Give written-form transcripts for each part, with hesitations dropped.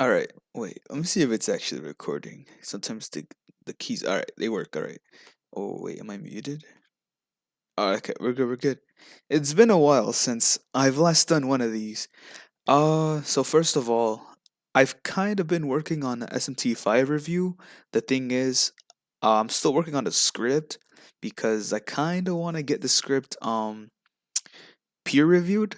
All right, wait. Let me see if it's actually recording. Sometimes the keys. All right, they work. All right. Oh wait, am I muted? Oh, okay, we're good. We're good. It's been a while since I've last done one of these. So first of all, I've kind of been working on the SMT5 review. The thing is, I'm still working on the script because I kind of want to get the script peer reviewed,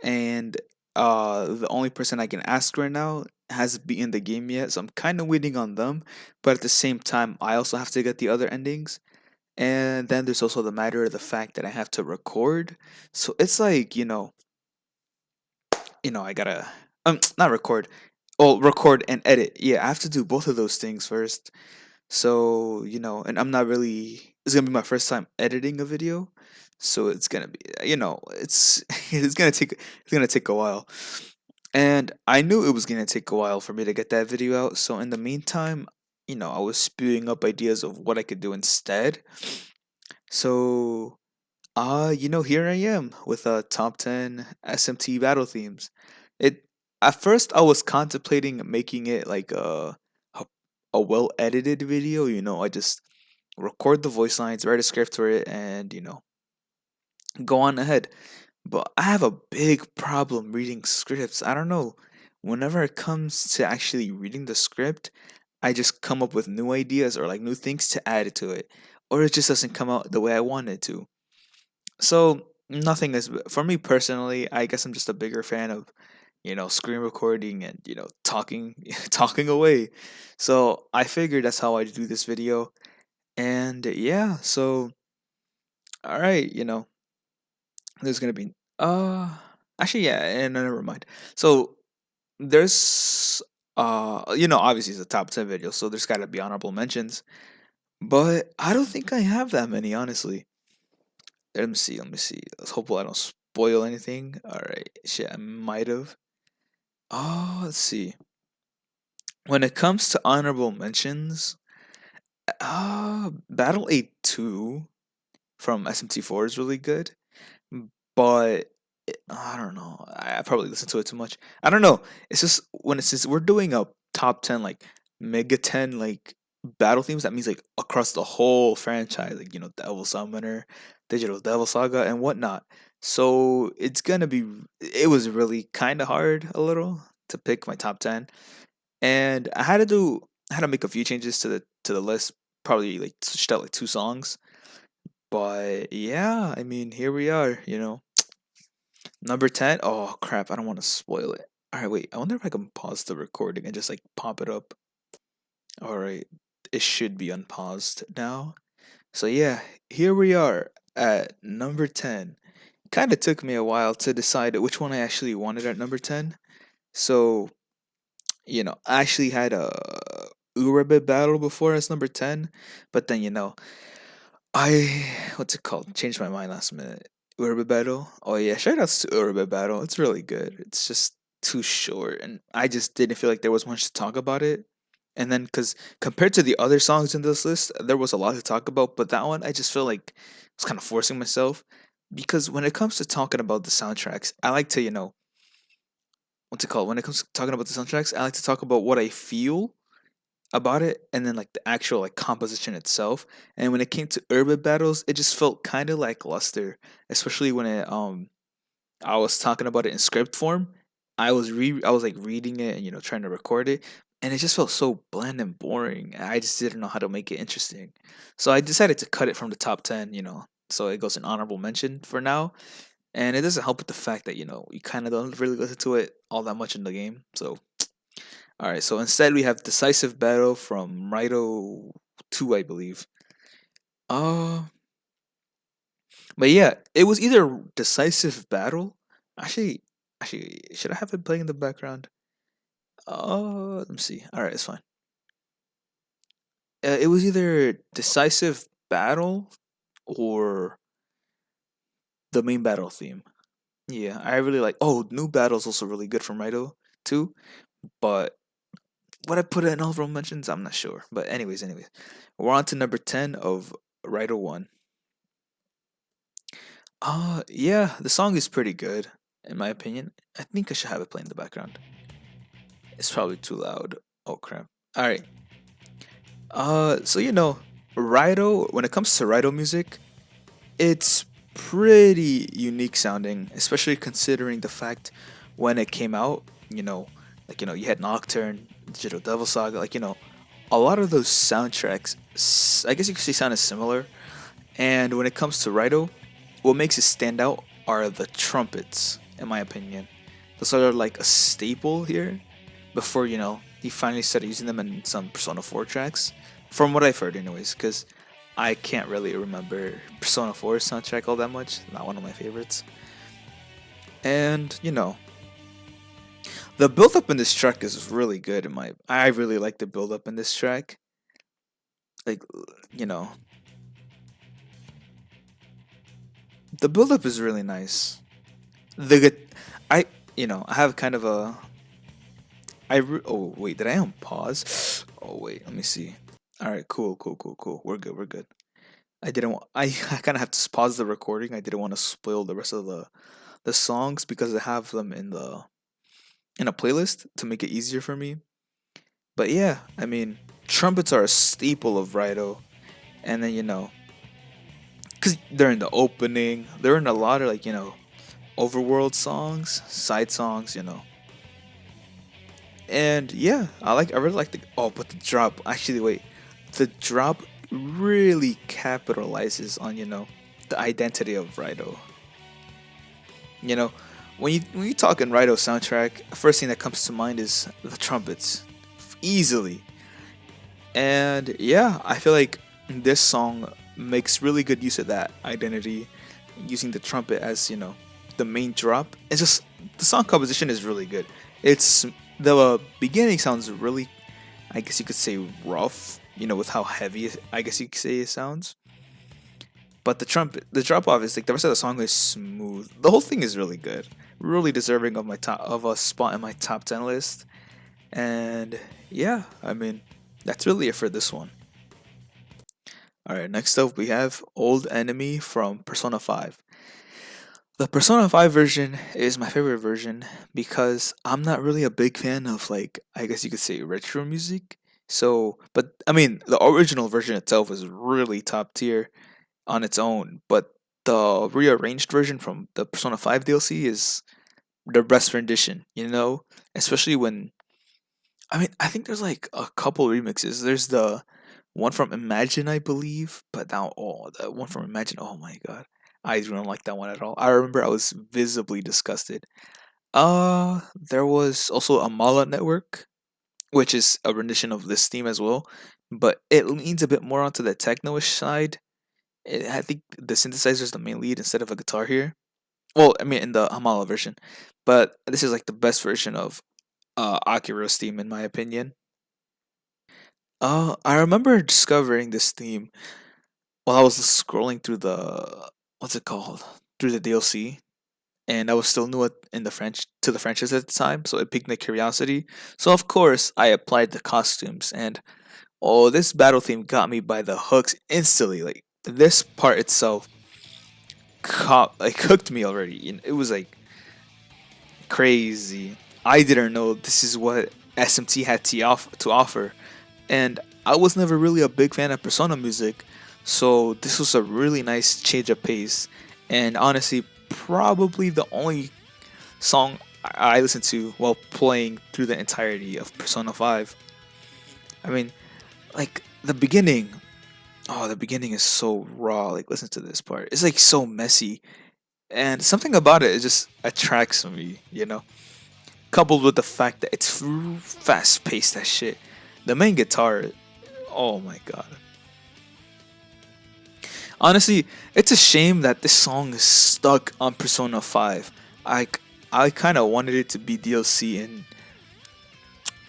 and the only person I can ask right now hasn't beaten the game yet, so I'm kind of waiting on them. But at the same time, I also have to get the other endings, and then there's also the matter of the fact that I have to record. So it's like I gotta not record, oh, record and edit. Yeah, I have to do both of those things first. So, and I'm not really, it's gonna be my first time editing a video. So it's gonna be, it's it's gonna take a while. And I knew it was gonna take a while for me to get that video out. So in the meantime, I was spewing up ideas of what I could do instead. So here I am with a top 10 SMT battle themes. It At first I was contemplating making it like a, a well edited video. I just record the voice lines, write a script for it, and go on ahead. But I have a big problem reading scripts. I don't know. Whenever it comes to actually reading the script, I just come up with new ideas or like new things to add to it, or it just doesn't come out the way I want it to. So nothing is for me personally. I guess I'm just a bigger fan of screen recording and talking talking away. So I figured that's how I do this video. And yeah, so all right, there's gonna be actually yeah, and never mind. So there's obviously it's a top 10 video, so there's gotta be honorable mentions. But I don't think I have that many, honestly. Let me see, let me see. Let's hope I don't spoil anything. Alright, shit, I might have. Oh, let's see. When it comes to honorable mentions, Battle 8-2 from SMT4 is really good. But I don't know. I probably listen to it too much. I don't know. It's just when it's since we're doing a top 10 like Megaten like battle themes, that means like across the whole franchise, like Devil Summoner, Digital Devil Saga, and whatnot. So it's gonna be. It was really kind of hard a little to pick my top 10, and I had to make a few changes to the list. Probably like switched out like two songs, but yeah, I mean here we are. Number 10? Oh crap, I don't want to spoil it. Alright, wait, I wonder if I can pause the recording and just like pop it up. Alright, it should be unpaused now. So yeah, here we are at number 10. Kinda took me a while to decide which one I actually wanted at number 10. So, I actually had a Urabit battle before as number 10, but then I what's it called? Changed my mind last minute. Urban Battle. Oh yeah, shout outs to Urban Battle. It's really good. It's just too short, and I just didn't feel like there was much to talk about it. And then, because compared to the other songs in this list, there was a lot to talk about. But that one, I just feel like I was kind of forcing myself because when it comes to talking about the soundtracks, I like to what's it called? When it comes to talking about the soundtracks, I like to talk about what I feel about it and then like the actual like composition itself. And when it came to urban battles, it just felt kind of lackluster, especially when it I was talking about it in script form. I was like reading it and trying to record it, and it just felt so bland and boring. I just didn't know how to make it interesting. So I decided to cut it from the top 10, so it goes in honorable mention for now. And it doesn't help with the fact that you kind of don't really listen to it all that much in the game. So all right, so instead we have Decisive Battle from Raito 2, I believe. Uh, but yeah, it was either Decisive Battle. Actually, should I have it playing in the background? Let me see. All right, it's fine. It was either Decisive Battle or the main battle theme. Yeah, I really like. Oh, New Battle's also really good from Raito too. But what I put in honorable mentions, I'm not sure. But anyways, we're on to number 10 of Raito 1. Yeah, the song is pretty good, in my opinion. I think I should have it play in the background. It's probably too loud. Oh crap. All right. So Raito. When it comes to Raito music, it's pretty unique sounding, especially considering the fact when it came out. You had Nocturne, Digital Devil Saga. A lot of those soundtracks. I guess you could say sound is similar. And when it comes to Raito, what makes it stand out are the trumpets, in my opinion. Those are like a staple here before, he finally started using them in some Persona 4 tracks. From what I've heard, anyways, because I can't really remember Persona 4 soundtrack all that much. Not one of my favorites. And, the build up in this track is really good. I really like the build up in this track. Like, you know, the build up is really nice. The good, I, I have kind of a oh wait, did I on pause? Oh wait, let me see. All right, cool, cool, cool, cool. We're good, we're good. I didn't want. I kind of have to pause the recording. I didn't want to spoil the rest of the songs because I have them in a playlist to make it easier for me. But yeah, I mean, trumpets are a staple of Raito, and then because they're in the opening, they're in a lot of overworld songs, side songs, and yeah, I really like the but the drop actually wait, the drop really capitalizes on the identity of Raito. You know, when you talk in Raito soundtrack, first thing that comes to mind is the trumpets, easily. And yeah, I feel like this song makes really good use of that identity, using the trumpet as the main drop. It's just the song composition is really good. It's the beginning sounds really, I guess you could say, rough. With how heavy I guess you could say it sounds. But the drop off is like the rest of the song is smooth. The whole thing is really good, really deserving of my top of a spot in my top 10 list. And yeah, I mean that's really it for this one. All right, next up we have Old Enemy from Persona 5. The Persona 5 version is my favorite version because I'm not really a big fan of I guess you could say retro music. So, but I mean, the original version itself is really top tier on its own, but the rearranged version from the Persona 5 DLC is the best rendition, Especially when I think there's like a couple remixes. There's the one from Imagine, I believe, but now the one from Imagine, oh my god. I don't like that one at all. I remember I was visibly disgusted. There was also a Mala Network, which is a rendition of this theme as well, but it leans a bit more onto the techno-ish side. I think the synthesizer is the main lead instead of a guitar here. Well, I mean in the Hamala version, but this is like the best version of Akira's theme in my opinion. I remember discovering this theme while I was scrolling through the what's it called through the DLC, and I was still new in the French to the franchise at the time, so it piqued my curiosity. So of course I applied the costumes, and this battle theme got me by the hooks instantly. Like this part itself, hooked me already. It was like crazy. I didn't know this is what SMT had to offer, and I was never really a big fan of Persona music, so this was a really nice change of pace. And honestly, probably the only song I listened to while playing through the entirety of Persona 5. I mean, like the beginning. Oh, the beginning is so raw. Like, listen to this part. It's like so messy, and something about it just attracts me. Coupled with the fact that it's fast paced as shit. The main guitar, oh my god. Honestly, it's a shame that this song is stuck on Persona 5. I I kind of wanted it to be DLC in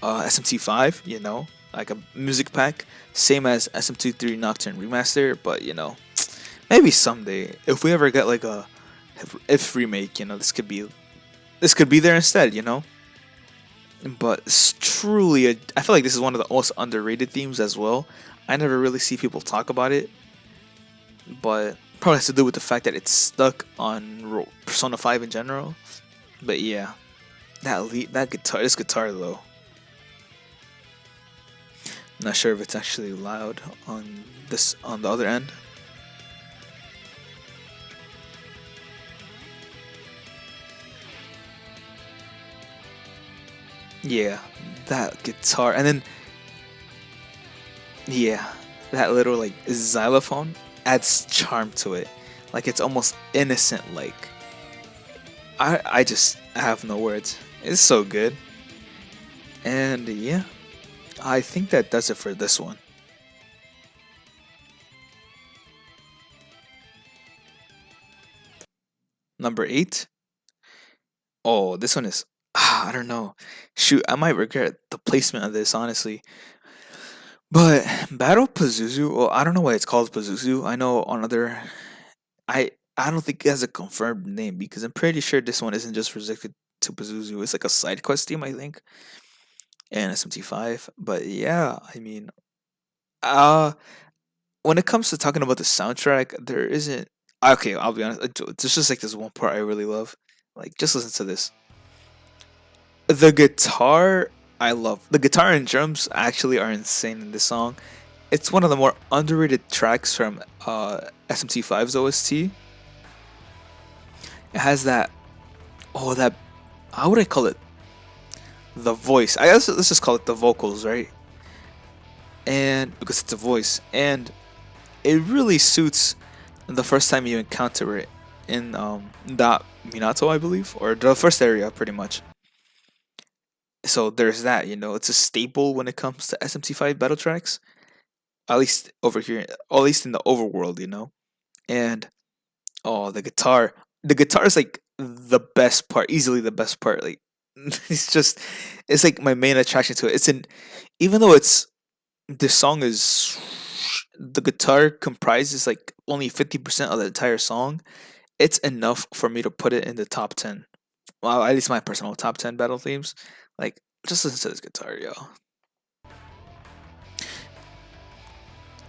SMT5, like a music pack, same as SMT3 Nocturne Remaster, but maybe someday if we ever get like a if remake, this could be there instead. But it's truly I feel like this is one of the most underrated themes as well. I never really see people talk about it, but probably has to do with the fact that it's stuck on Persona 5 in general. But yeah, that guitar, this guitar though. Not sure if it's actually loud on this on the other end. Yeah, that guitar, and then yeah, that little like xylophone adds charm to it. Like it's almost innocent. Like I just have no words. It's so good. And yeah, I think that does it for this one. Number eight. Oh, this one is. I don't know. Shoot, I might regret the placement of this, honestly. But Battle Pazuzu, well, I don't know why it's called Pazuzu. I know on other. I don't think it has a confirmed name because I'm pretty sure this one isn't just restricted to Pazuzu. It's like a side quest team, I think, and SMT5. But yeah, I mean, uh, when it comes to talking about the soundtrack, there isn't. Okay, I'll be honest. There's just like this one part I really love. Like, just listen to this. The guitar, I love. The guitar and drums actually are insane in this song. It's one of the more underrated tracks from SMT5's OST. It has that. Oh, that. How would I call it? The voice. I guess let's just call it the vocals, right? And because it's a voice, and it really suits the first time you encounter it in that Minato, I believe, or the first area, pretty much. So there's that. It's a staple when it comes to SMT5 battle tracks, at least over here, or at least in the overworld. And oh, the guitar is like the best part, easily the best part. Like it's just, it's like my main attraction to it. Even though this song is the guitar comprises like only 50% of the entire song, it's enough for me to put it in the top 10. Well, at least my personal top 10 battle themes. Like, just listen to this guitar, yo.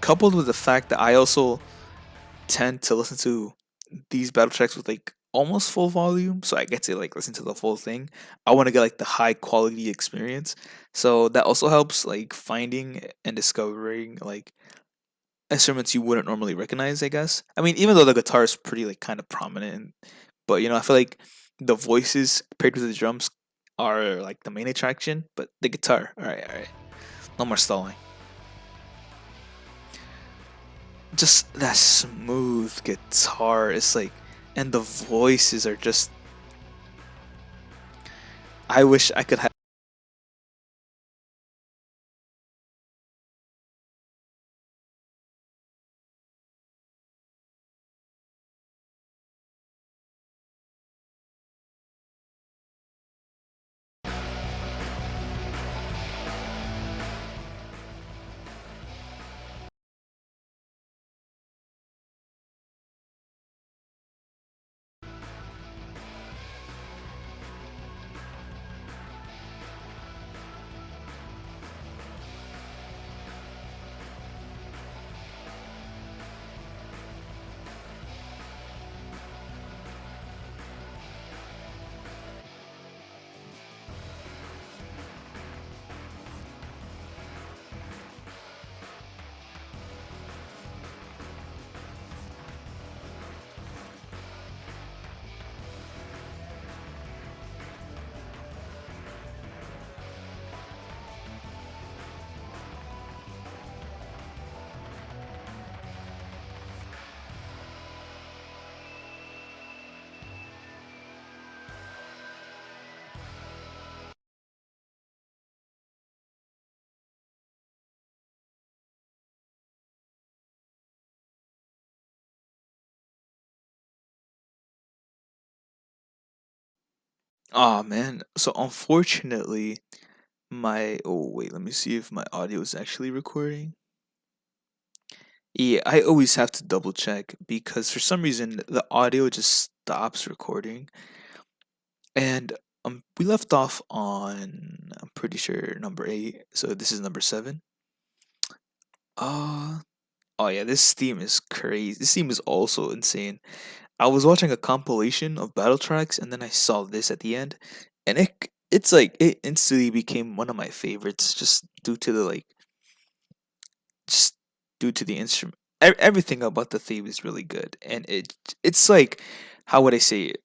Coupled with the fact that I also tend to listen to these battle tracks with like almost full volume, so I get to like listen to the full thing. I want to get like the high quality experience. So that also helps like finding and discovering like instruments you wouldn't normally recognize, I guess. I mean, even though the guitar is pretty like kind of prominent, but I feel like the voices paired with the drums are like the main attraction, but the guitar, all right, no more stalling. Just that smooth guitar, it's like, and the voices are just. I wish I could have. Oh man, so unfortunately, oh wait, let me see if my audio is actually recording. Yeah, I always have to double check because for some reason the audio just stops recording. And we left off on, I'm pretty sure, number 8. So this is number 7. Uh oh yeah, this theme is crazy. This theme is also insane. I was watching a compilation of battle tracks and then I saw this at the end, and it's like it instantly became one of my favorites just due to the like just due to the instrument. Everything about the theme is really good, and it's like, how would I say it?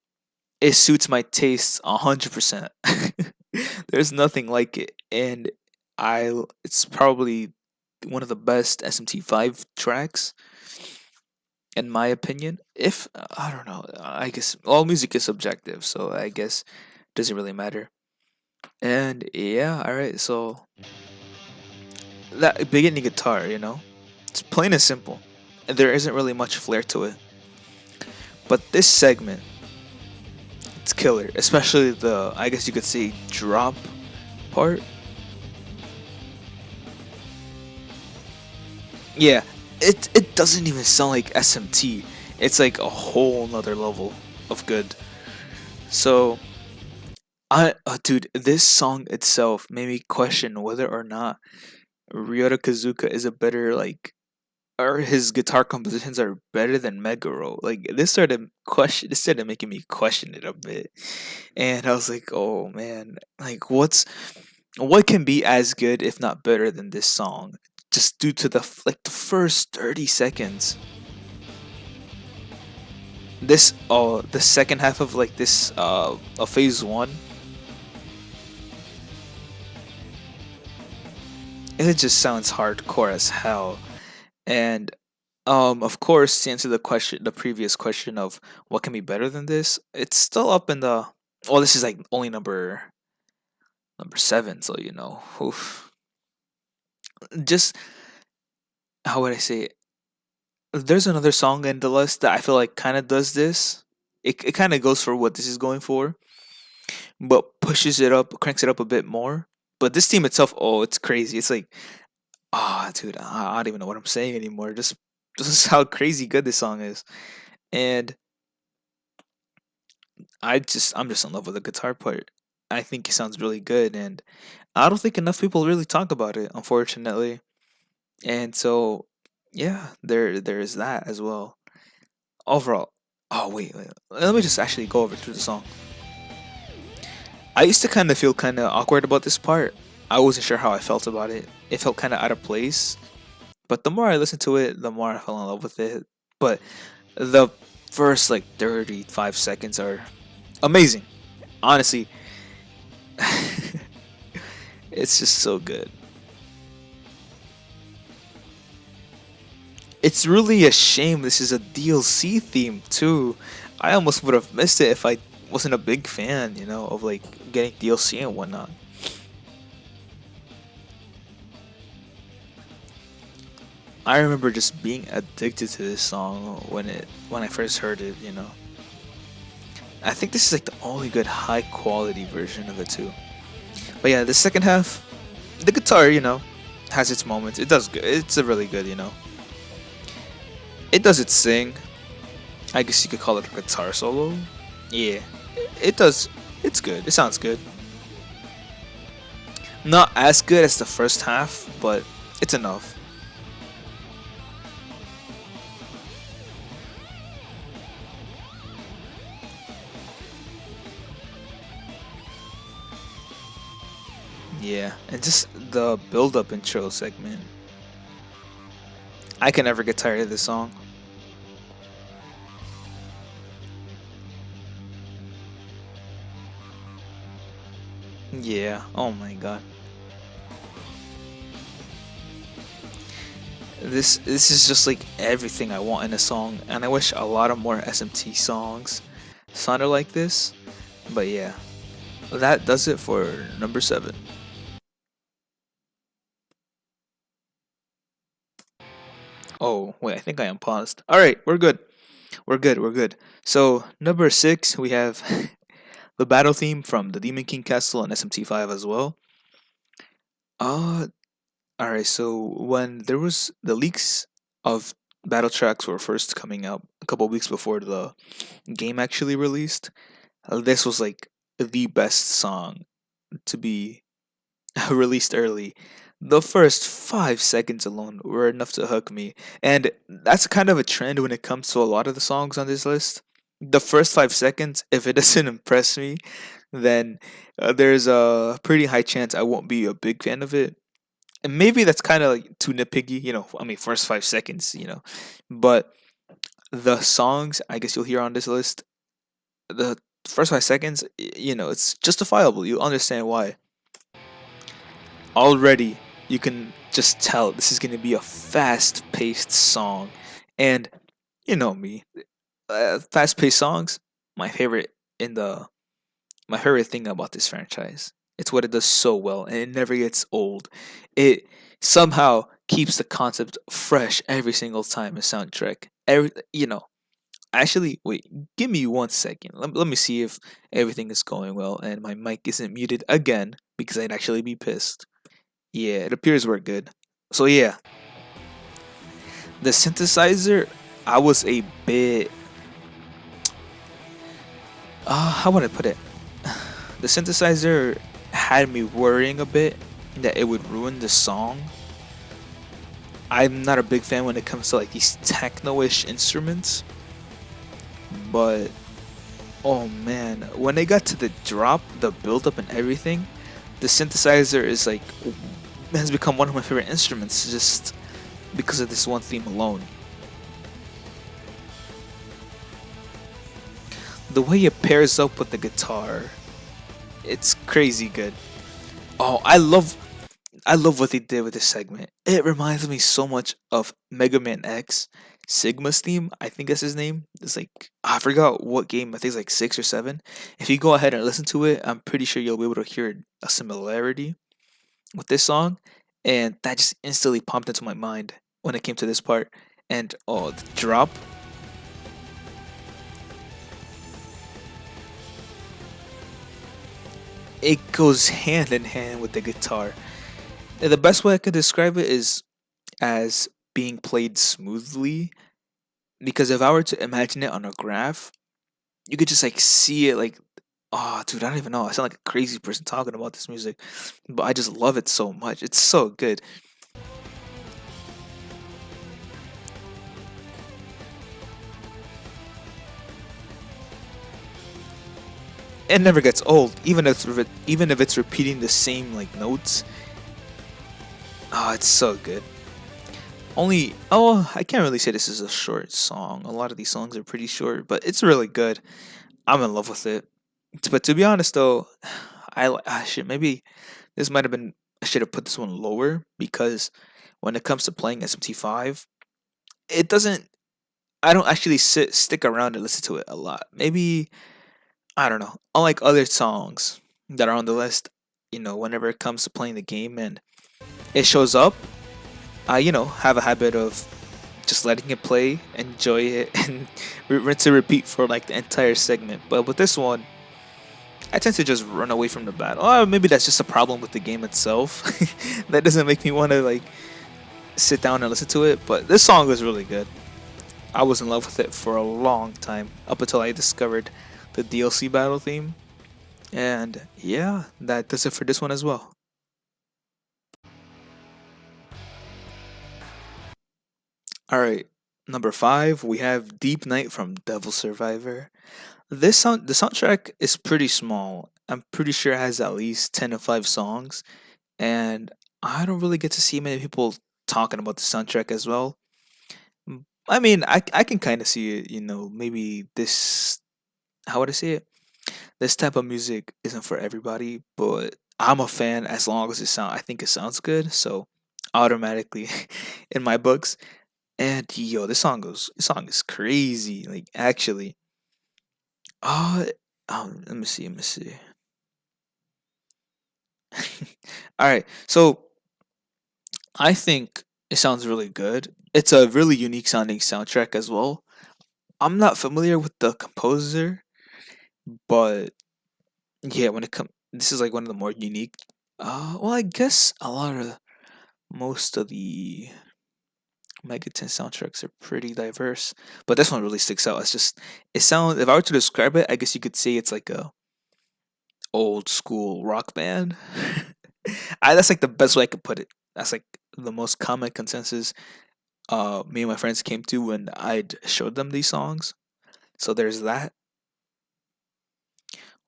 It suits my tastes 100%. There's nothing like it, and it's probably one of the best SMT5 tracks in my opinion. If I don't know, I guess all music is subjective, so I guess doesn't really matter. And yeah, all right. So that beginning guitar, it's plain and simple. There isn't really much flair to it, but this segment, it's killer. Especially the, I guess you could say, drop part. Yeah, it doesn't even sound like SMT. It's like a whole nother level of good. So dude, this song itself made me question whether or not Ryota Kazuka is a better, like, or his guitar compositions are better than Meguro. Like, this started making me question it a bit, and I was like, oh man, like, what can be as good if not better than this song? Just due to the first 30 seconds. The second half of like this of phase one, it just sounds hardcore as hell. And of course, to answer the previous question of what can be better than this, it's still up in the. Well, this is like only number seven, so oof. Just how would I say it? There's another song in the list that I feel like kind of does this. It kind of goes for what this is going for, but pushes it up, cranks it up a bit more. But this team itself, oh, it's crazy. It's like, dude, I don't even know what I'm saying anymore. Just how crazy good this song is, and I'm just in love with the guitar part. I think it sounds really good, and I don't think enough people really talk about it, unfortunately. And so, yeah, there is that as well. Overall, oh wait, let me just actually go over through the song. I used to kind of feel kind of awkward about this part. I wasn't sure how I felt about it. It felt kind of out of place. But the more I listened to it, the more I fell in love with it. But the first like 35 seconds are amazing. Honestly, it's just so good. It's really a shame this is a DLC theme too. I almost would have missed it if I wasn't a big fan, of like getting DLC and whatnot. I remember just being addicted to this song when I first heard it. I think this is like the only good high quality version of it too. But yeah, the second half, the guitar, has its moments. It does good. It's a really good. It does its thing. I guess you could call it a guitar solo. Yeah, it does. It's good. It sounds good. Not as good as the first half, but it's enough. Yeah, and just the build-up intro segment. I can never get tired of this song. Yeah. Oh my god. This is just like everything I want in a song, and I wish a lot of more SMT songs sounded like this. But yeah, that does it for number seven. Oh wait, I think I am paused. All right, we're good. We're good. We're good. So number six, we have the battle theme from the Demon King Castle and SMT5 as well. Uh, all right. So when there was the leaks of battle tracks were first coming out a couple weeks before the game actually released, this was like the best song to be released early. The first 5 seconds alone were enough to hook me, and that's kind of a trend when it comes to a lot of the songs on this list. The first 5 seconds, if it doesn't impress me, then there's a pretty high chance I won't be a big fan of it. And maybe that's kind of like too nitpicky, I mean, first 5 seconds, but the songs I guess you'll hear on this list, the first 5 seconds, it's justifiable. You understand why. Already, you can just tell this is going to be a fast paced song. And you know me, fast paced songs, my favorite in the my favorite thing about this franchise. It's what it does so well, and it never gets old. It somehow keeps the concept fresh every single time a soundtrack. Actually, wait, give me 1 second. Let me see if everything is going well and my mic isn't muted again because I'd actually be pissed. Yeah, it appears we're good. So yeah, the synthesizer, I was a bit. How would I put it? The synthesizer had me worrying a bit that it would ruin the song. I'm not a big fan when it comes to like these techno-ish instruments, but oh man, when they got to the drop, the build up and everything, the synthesizer is like has become one of my favorite instruments just because of this one theme alone. The way it pairs up with the guitar, it's crazy good. Oh, I love what they did with this segment. It reminds me so much of Mega Man X, Sigma's theme. I think that's his name. It's like I forgot what game. I think it's like 6 or 7. If you go ahead and listen to it, I'm pretty sure you'll be able to hear a similarity with this song, and that just instantly popped into my mind when it came to this part. And oh, the drop, it goes hand in hand with the guitar. And the best way I could describe it is as being played smoothly. Because if I were to imagine it on a graph, you could just like see it like, oh dude, I don't even know. I sound like a crazy person talking about this music. But I just love it so much. It's so good. It never gets old, even if it's repeating the same like notes. Oh, it's so good. I can't really say this is a short song. A lot of these songs are pretty short, but it's really good. I'm in love with it. But to be honest though, I should maybe this might have been I should have put this one lower because when it comes to playing SMT5, it doesn't I don't actually stick around and listen to it a lot. Maybe I don't know. Unlike other songs that are on the list, whenever it comes to playing the game and it shows up, I have a habit of just letting it play, enjoy it, and rinse and repeat for like the entire segment. But with this one, I tend to just run away from the battle. Or maybe that's just a problem with the game itself. That doesn't make me want to like sit down and listen to it. But this song was really good. I was in love with it for a long time, up until I discovered the DLC battle theme. And yeah, that does it for this one as well. All right, number 5, we have Deep Night from Devil Survivor. The soundtrack is pretty small. I'm pretty sure it has at least 10 to 5 songs, and I don't really get to see many people talking about the soundtrack as well. I mean, I can kind of see it, maybe this how would I say it? This type of music isn't for everybody, but I'm a fan as long as I think it sounds good, so automatically in my books. And yo, this song is crazy. Like actually, uh, let me see. All right, so I think it sounds really good. It's a really unique sounding soundtrack as well. I'm not familiar with the composer, but yeah, when it comes, this is like one of the more unique. Well, I guess most of the Megaten soundtracks are pretty diverse, but this one really sticks out. It sounds. If I were to describe it, I guess you could say it's like a old school rock band. That's like the best way I could put it. That's like the most common consensus me and my friends came to when I'd showed them these songs. So there's that.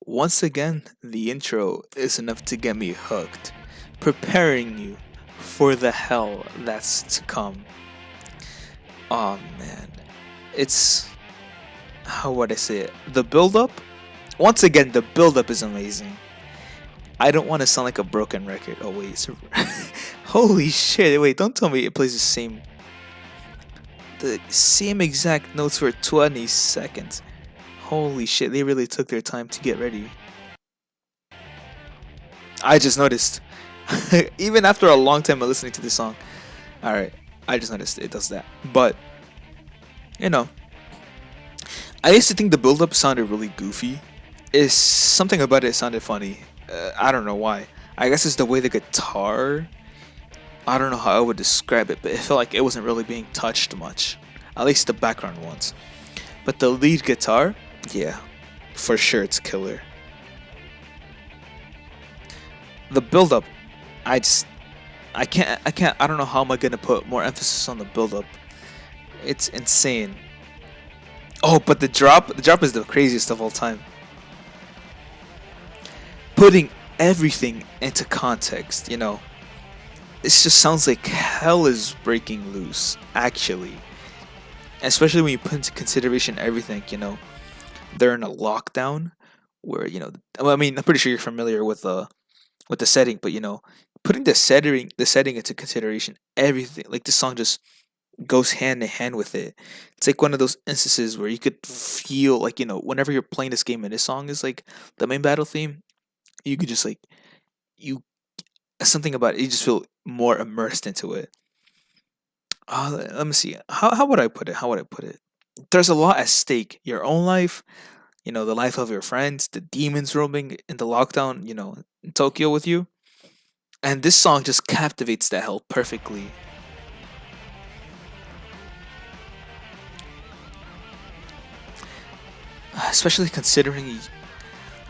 Once again, the intro is enough to get me hooked, preparing you for the hell that's to come. Oh man, it's how would I say it? The build up. Once again, the build up is amazing. I don't want to sound like a broken record. Oh wait, holy shit! Wait, don't tell me it plays the same exact notes for 20 seconds. Holy shit! They really took their time to get ready. I just noticed. Even after a long time of listening to this song. Alright, I just noticed it does that. But, you know, I used to think the build up sounded really goofy. Is something about it sounded funny. I don't know why. I guess it's the way the guitar. I don't know how I would describe it, but it felt like it wasn't really being touched much. At least the background ones. But the lead guitar, yeah, for sure it's killer. The build up, I don't know how am I gonna put more emphasis on the build up. It's insane. Oh, but the drop is the craziest of all time. Putting everything into context, you know, it just sounds like hell is breaking loose, actually. Especially when you put into consideration everything, you know, they're in a lockdown where, you know, well, I mean, I'm pretty sure you're familiar with the setting, but you know, putting the setting into consideration, everything like this song just goes hand in hand with it. It's like one of those instances where you could feel like, you know, whenever you're playing this game and this song is like the main battle theme, you could just like you something about it, you just feel more immersed into it. Let me see. How would I put it? How would I put it? There's a lot at stake. Your own life, you know, the life of your friends, the demons roaming in the lockdown, you know, in Tokyo with you. And this song just captivates that hell perfectly. Especially considering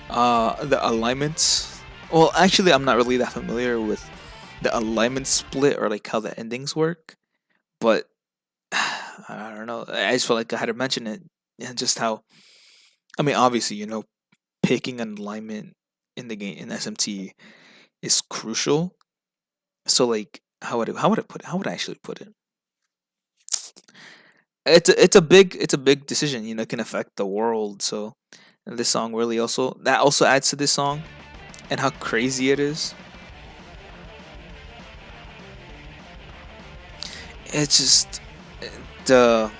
the alignments. Well, actually, I'm not really that familiar with the alignment split or like how the endings work, but I don't know. I just felt like I had to mention it and just how. I mean, obviously, you know, picking an alignment in the game in SMT is crucial. So, like, how would I put it? How would I actually put it? It's a big decision. You know, it can affect the world. So, and this song really also adds to this song and how crazy it is. It's just the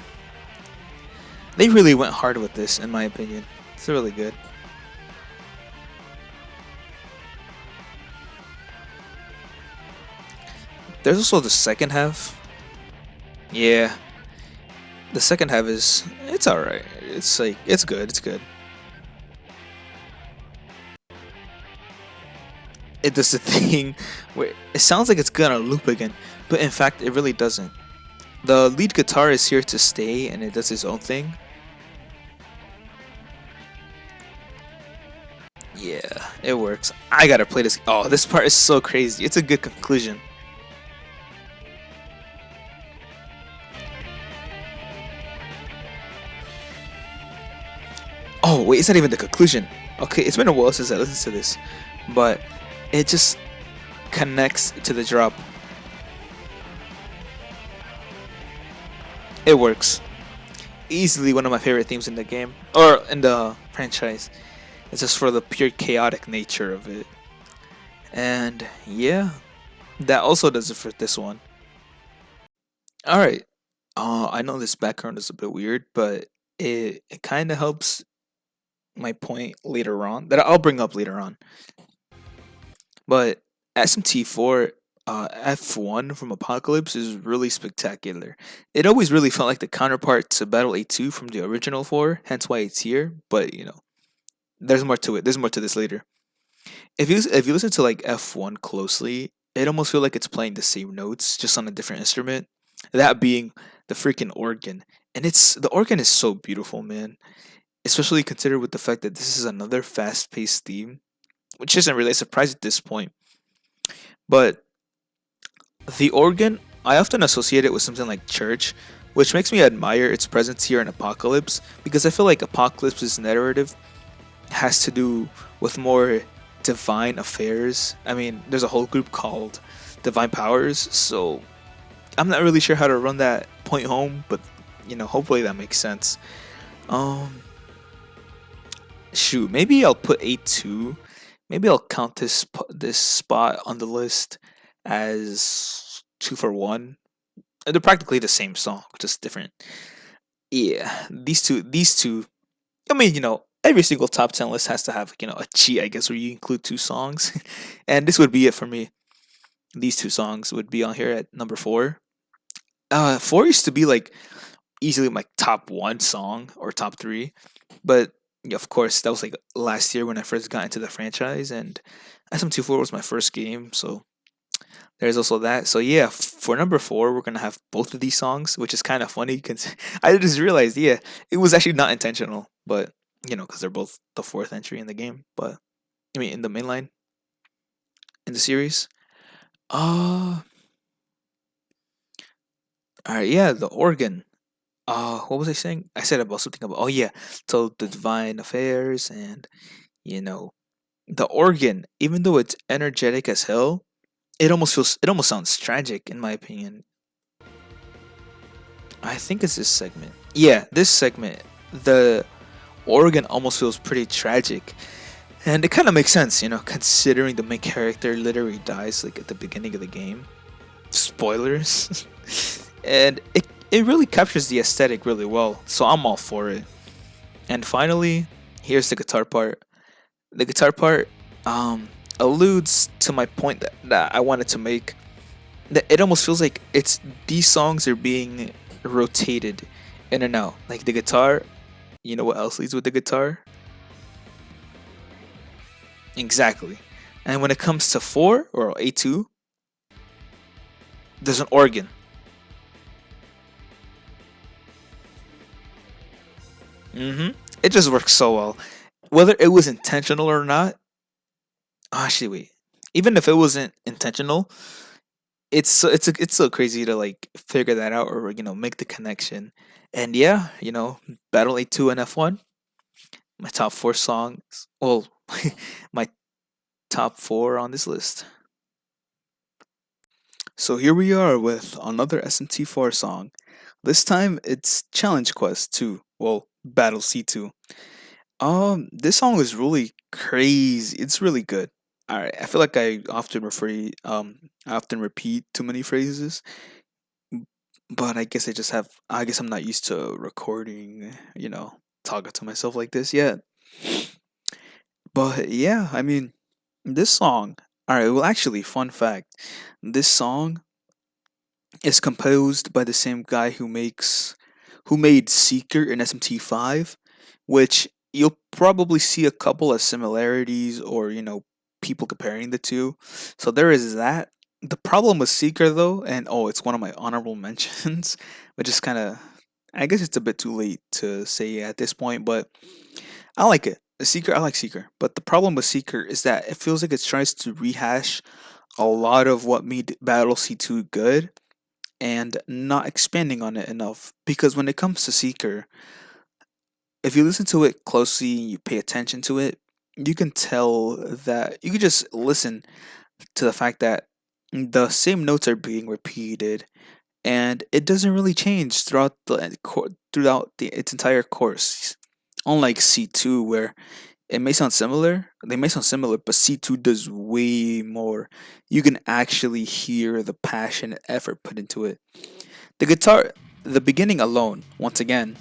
they really went hard with this, in my opinion. It's really good. There's also the second half. Yeah, the second half is it's all right. It's like it's good. It's good. It does the thing where it sounds like it's gonna loop again, but in fact, it really doesn't. The lead guitar is here to stay, and it does its own thing. Yeah, it works. I gotta play this. Oh, this part is so crazy. It's a good conclusion. Oh wait, it's not even the conclusion. Okay, it's been a while since I listened to this, but it just connects to the drop. It works. Easily one of my favorite themes in the game or in the franchise. It's just for the pure chaotic nature of it. And yeah, that also does it for this one. All right. I know this background is a bit weird, but it kind of helps my point later on that I'll bring up later on. But SMT4 F1 from Apocalypse is really spectacular. It always really felt like the counterpart to Battle A2 from the original 4, hence why it's here. But you know, there's more to it. There's more to this later. If you listen to like F1 closely, it almost feels like it's playing the same notes just on a different instrument. That being the freaking organ. And it's the organ is so beautiful, man. Especially considered with the fact that this is another fast-paced theme, which isn't really a surprise at this point. But the organ, I often associate it with something like church, which makes me admire its presence here in Apocalypse because I feel like Apocalypse's narrative has to do with more divine affairs. I mean, there's a whole group called divine powers. So I'm not really sure how to run that point home, but hopefully that makes sense. Um, Shoot, maybe I'll put A2. Maybe I'll count this spot on the list as 2 for 1. They're practically the same song, just different. Yeah, these two. I mean, every single top 10 list has to have a cheat, I guess, where you include two songs, and this would be it for me. These two songs would be on here at number four. Four used to be like easily my top one song or top three, but yeah, of course that was like last year when I first got into the franchise, and SM24 was my first game, so there's also that. So yeah, for number four, we're gonna have both of these songs, which is kind of funny because I just realized, yeah, it was actually not intentional, but because they're both the fourth entry in the game, but I mean in the mainline in the series. Uh all right, yeah, the organ. What was I saying? I said about something about, oh yeah, so the divine affairs and you know the organ. Even though it's energetic as hell, it almost sounds tragic in my opinion. I think it's this segment. Yeah, this segment. The organ almost feels pretty tragic, and it kind of makes sense, considering the main character literally dies like at the beginning of the game. Spoilers, and it really captures the aesthetic really well. So I'm all for it. And finally, here's the guitar part. The guitar part alludes to my point that I wanted to make. That it almost feels like it's these songs are being rotated in and out. Like the guitar, you know what else leads with the guitar? Exactly. And when it comes to four or A2, there's an organ. It just works so well. Whether it was intentional or not, actually, wait. Even if it wasn't intentional, it's so crazy to like figure that out or make the connection. And yeah, Battle A2 and F1, my top four songs. Well, my top four on this list. So here we are with another SMT4 song. This time it's Challenge Quest 2. Well, Battle C2. This song is really crazy. It's really good. Alright, I feel like I often repeat too many phrases, but I guess I'm not used to recording, talking to myself like this yet. But yeah, I mean, this song, alright, well actually, fun fact, this song is composed by the same guy who made Seeker in SMT5, which you'll probably see a couple of similarities or people comparing the two. So there is that. The problem with Seeker though, and oh, it's one of my honorable mentions, which is kind of, I guess it's a bit too late to say at this point, but I like it. The Seeker, I like Seeker, but the problem with Seeker is that it feels like it tries to rehash a lot of what made Battle C2 good and not expanding on it enough. Because when it comes to Seeker, if you listen to it closely and you pay attention to it, you can tell that you can just listen to the fact that the same notes are being repeated and it doesn't really change throughout its entire course. Unlike C2 where they may sound similar, but C2 does way more. You can actually hear the passion and effort put into it. The guitar, the beginning alone, once again,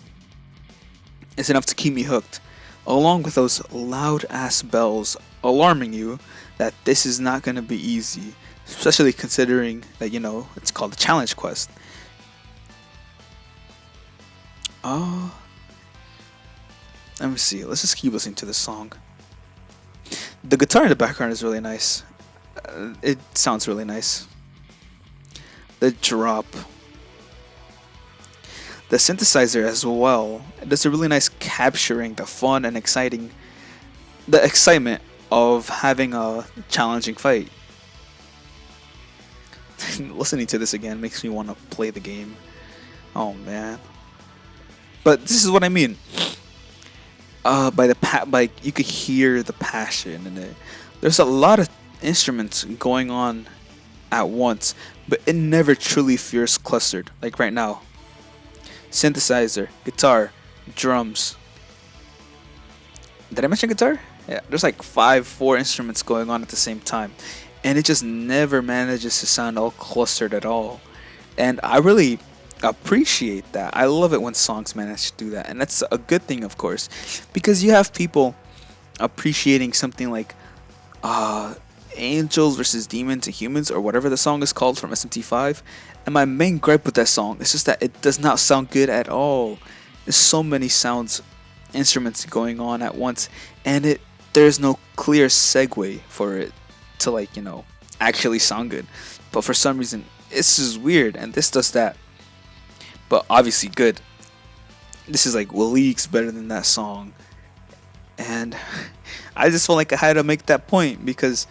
is enough to keep me hooked, along with those loud ass bells alarming you that this is not going to be easy, especially considering that it's called the challenge quest. Oh, let me see. Let's just keep listening to this song. The guitar in the background is really nice. It sounds really nice. The drop, the synthesizer as well, does a really nice capturing the fun and the excitement of having a challenging fight. Listening to this again makes me want to play the game. Oh man. But this is what I mean. By you could hear the passion in it. There's a lot of instruments going on at once, but it never truly feels clustered. Like right now, synthesizer, guitar, drums. Did I mention guitar? Yeah, there's like four instruments going on at the same time, and it just never manages to sound all clustered at all. And I really appreciate that. I love it when songs manage to do that, and that's a good thing, of course, because you have people appreciating something like uh, Angels versus Demons and Humans, or whatever the song is called from SMT5. And my main gripe with that song is just that it does not sound good at all. There's so many sounds, instruments going on at once, and there's no clear segue for it to actually sound good. But for some reason, this is weird, and this does that. But obviously good. This is like leagues better than that song, and I just felt like I had to make that point because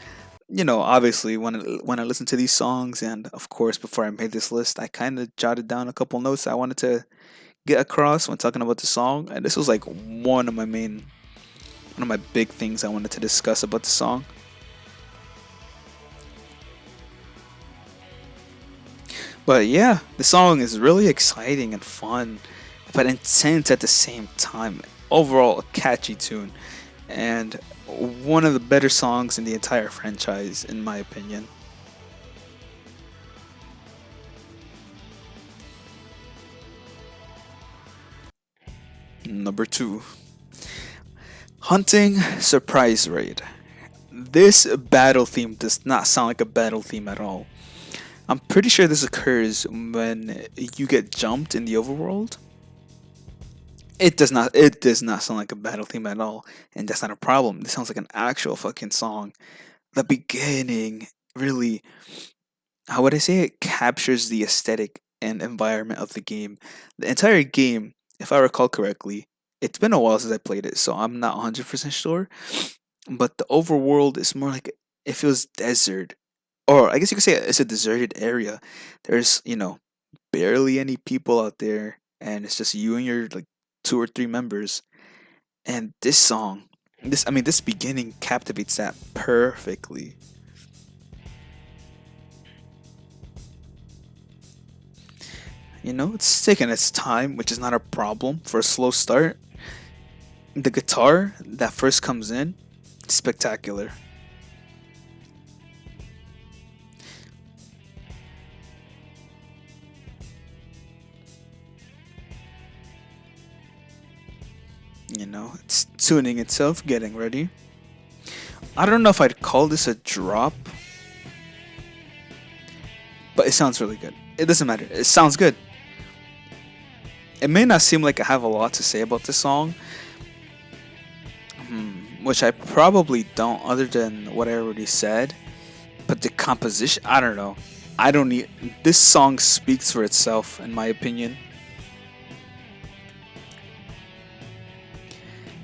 obviously when I listen to these songs, and of course before I made this list, I kind of jotted down a couple notes I wanted to get across when talking about the song, and this was like one of my big things I wanted to discuss about the song. But yeah, the song is really exciting and fun, but intense at the same time. Overall, a catchy tune, and one of the better songs in the entire franchise, in my opinion. Number two, Hunting Surprise Raid. This battle theme does not sound like a battle theme at all. I'm pretty sure this occurs when you get jumped in the overworld. It does not. It does not sound like a battle theme at all, and that's not a problem. This sounds like an actual fucking song. The beginning really, how would I say it, captures the aesthetic and environment of the game. The entire game, if I recall correctly, it's been a while since I played it, so I'm not 100% sure. But the overworld is more like, it feels desert, or I guess you could say it's a deserted area. There's barely any people out there, and it's just you and your like two or three members. And this song, this beginning captivates that perfectly. It's taking its time, which is not a problem for a slow start. The guitar that first comes in, spectacular. It's tuning itself, getting ready. I don't know if I'd call this a drop, but it sounds really good. It doesn't matter. It sounds good. It may not seem like I have a lot to say about this song, which I probably don't, other than what I already said. But the composition, I don't know. I don't need. This song speaks for itself, in my opinion.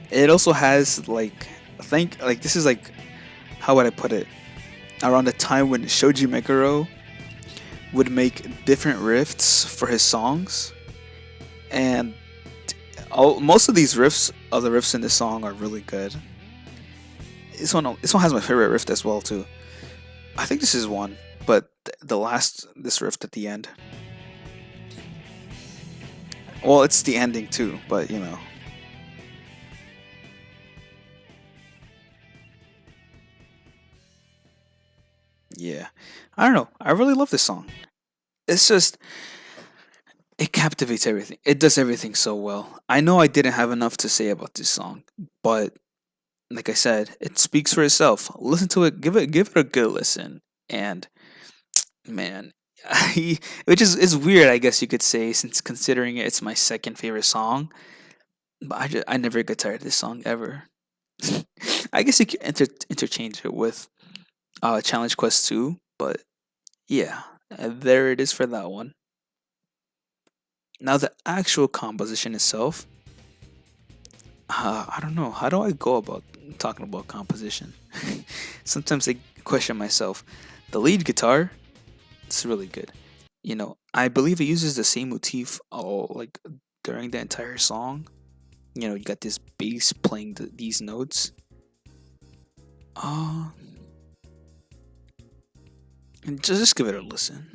It also has I think this is like, how would I put it? Around the time when Shoji Meguro would make different riffs for his songs, and most of these riffs, of the riffs in this song, are really good. This one has my favorite riff as well too. I think this is one, but the last, this riff at the end. Well, it's the ending too, but yeah. I don't know. I really love this song. It's just, it captivates everything. It does everything so well. I know I didn't have enough to say about this song, but like I said, it speaks for itself. Listen to it, give it a good listen, and man, which is weird, I guess you could say, since considering it's my second favorite song. But I never get tired of this song ever. I guess you could interchange it with Challenge Quest 2, but yeah, there it is for that one. Now the actual composition itself, I don't know. How do I go about talking about composition? Sometimes I question myself. The lead guitar, it's really good. I believe it uses the same motif all like during the entire song. You got this bass playing these notes. Uh, And just give it a listen.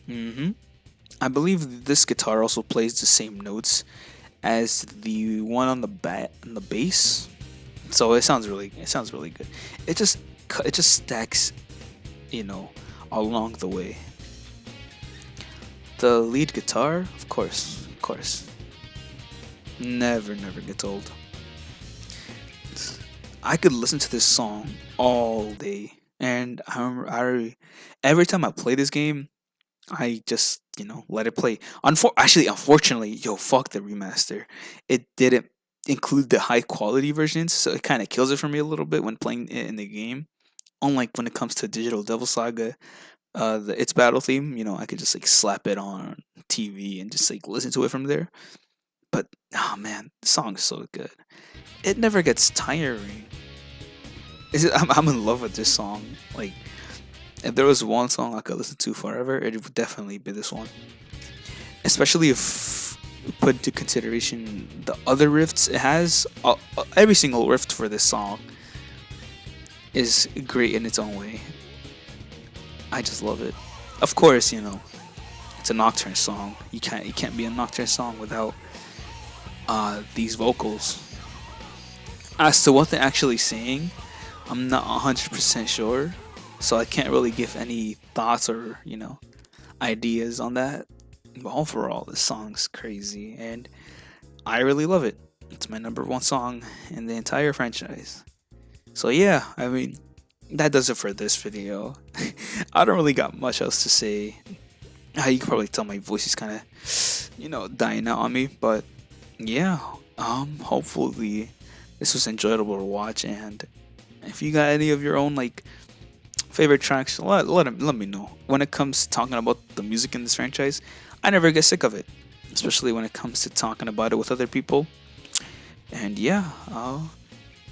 hmm I believe this guitar also plays the same notes as the one on the bass. So it sounds really good. It just it just stacks, you know, along the way. The lead guitar, of course, never gets old. I could listen to this song all day, and I remember every time I play this game, I just let it play. Unfortunately, yo, fuck the remaster. It didn't include the high quality versions, so it kind of kills it for me a little bit when playing it in the game. Unlike when it comes to Digital Devil Saga, the its battle theme, I could just like slap it on TV and just like listen to it from there. But oh man, the song is so good. It never gets tiring. I'm in love with this song. Like, if there was one song I could listen to forever, it would definitely be this one. Especially if put into consideration the other rifts it has. Every single rift for this song is great in its own way. I just love it. Of course, it's a Nocturne song. You can't be a Nocturne song without these vocals. As to what they're actually saying, I'm not 100% sure, so I can't really give any thoughts or ideas on that. But overall, this song's crazy, and I really love it. It's my number one song in the entire franchise. So yeah, I mean, that does it for this video. I don't really got much else to say. You can probably tell my voice is kind of, dying out on me. But yeah, hopefully this was enjoyable to watch. And if you got any of your own like favorite tracks, let me know. When it comes to talking about the music in this franchise, I never get sick of it, especially when it comes to talking about it with other people. And yeah, I'll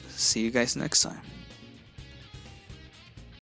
see you guys next time.